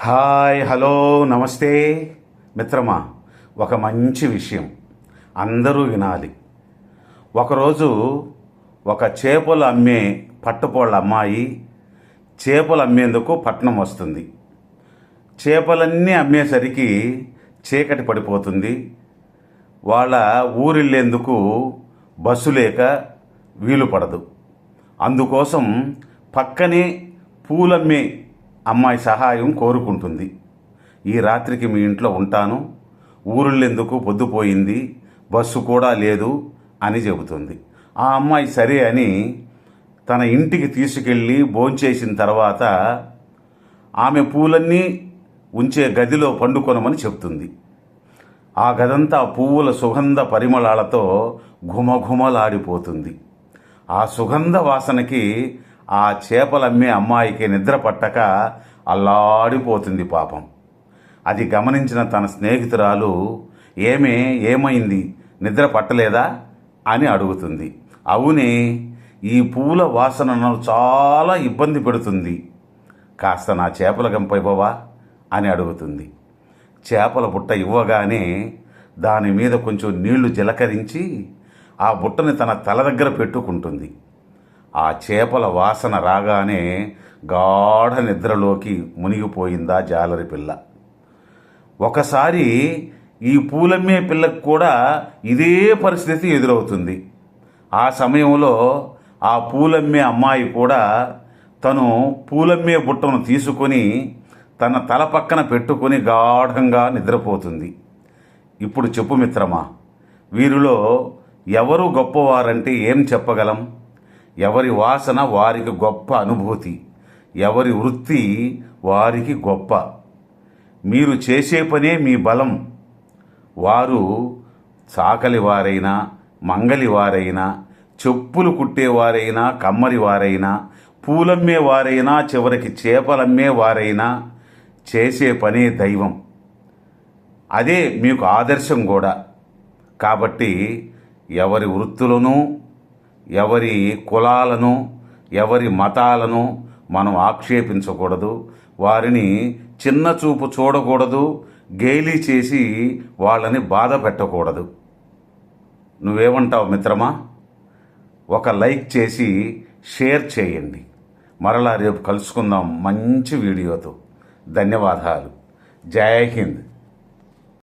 Hi, hello, నమస్తే మిత్రమా. ఒక మంచి విషయం అందరూ వినాలి. ఒకరోజు ఒక చేపలు అమ్మే పట్టుపోళ్ళ అమ్మాయి చేపలు అమ్మేందుకు పట్నం వస్తుంది. చేపలన్నీ అమ్మేసరికి చీకటి పడిపోతుంది. వాళ్ళ ఊరిళ్ళేందుకు బస్సు లేక వీలు పడదు. అందుకోసం పక్కనే పూలమ్మే అమ్మాయి సహాయం కోరుకుంటుంది. ఈ రాత్రికి మీ ఇంట్లో ఉంటాను, ఊరుళ్ళెందుకు పొద్దుపోయింది, బస్సు కూడా లేదు అని చెబుతుంది. ఆ అమ్మాయి సరే అని తన ఇంటికి తీసుకెళ్ళి భోంచేసిన తర్వాత ఆమె పూలన్నీ ఉంచే గదిలో పండుకొనమని చెప్తుంది. ఆ గదంతా పువ్వుల సుగంధ పరిమళాలతో ఘుమఘుమలాడిపోతుంది. ఆ సుగంధ వాసనకి ఆ చేపలమ్మే అమ్మాయికి నిద్ర పట్టక అల్లాడిపోతుంది పాపం. అది గమనించిన తన స్నేహితురాలు, ఏమైంది, నిద్ర పట్టలేదా అని అడుగుతుంది. అవునే, ఈ పూల వాసన నన్ను చాలా ఇబ్బంది పెడుతుంది, కాస్త నా చేపల గంప ఇవ్వవా అని అడుగుతుంది. చేపల బుట్ట ఇవ్వగానే దాని మీద కొంచెం నీళ్లు జలకరించి ఆ బుట్టని తన తల దగ్గర పెట్టుకుంటుంది. ఆ చేపల వాసన రాగానే గాఢ నిద్రలోకి మునిగిపోయిందా జాలరి పిల్ల. ఒకసారి ఈ పూలమ్మే పిల్లకు కూడా ఇదే పరిస్థితి ఎదురవుతుంది. ఆ సమయంలో ఆ పూలమ్మే అమ్మాయి కూడా తను పూలమ్మే బుట్టను తీసుకొని తన తల పక్కన పెట్టుకొని గాఢంగా నిద్రపోతుంది. ఇప్పుడు చెప్పు మిత్రమా, వీరిలో ఎవరు గొప్పవారంటే ఏం చెప్పగలం? ఎవరి వాసన వారికి గొప్ప అనుభూతి, ఎవరి వృత్తి వారికి గొప్ప. మీరు చేసే పనే మీ బలం. వారు చాకలి వారైనా, మంగలి వారైనా, చెప్పులు కుట్టేవారైనా, కమ్మరి వారైనా, పూలమ్మే వారైనా, చివరికి చేపలమ్మే వారైనా చేసే పనే దైవం. అదే మీకు ఆదర్శం కూడా. కాబట్టి ఎవరి వృత్తులను, ఎవరి కులాలను, ఎవరి మతాలను మనం ఆక్షేపించకూడదు. వారిని చిన్న చూపు చూడకూడదు. గేలి చేసి వాళ్ళని బాధ పెట్టకూడదు. నువ్వేమంటావు మిత్రమా? ఒక లైక్ చేసి షేర్ చేయండి. మరలా రేపు కలుసుకుందాం మంచి వీడియోతో. ధన్యవాదాలు. జై హింద్.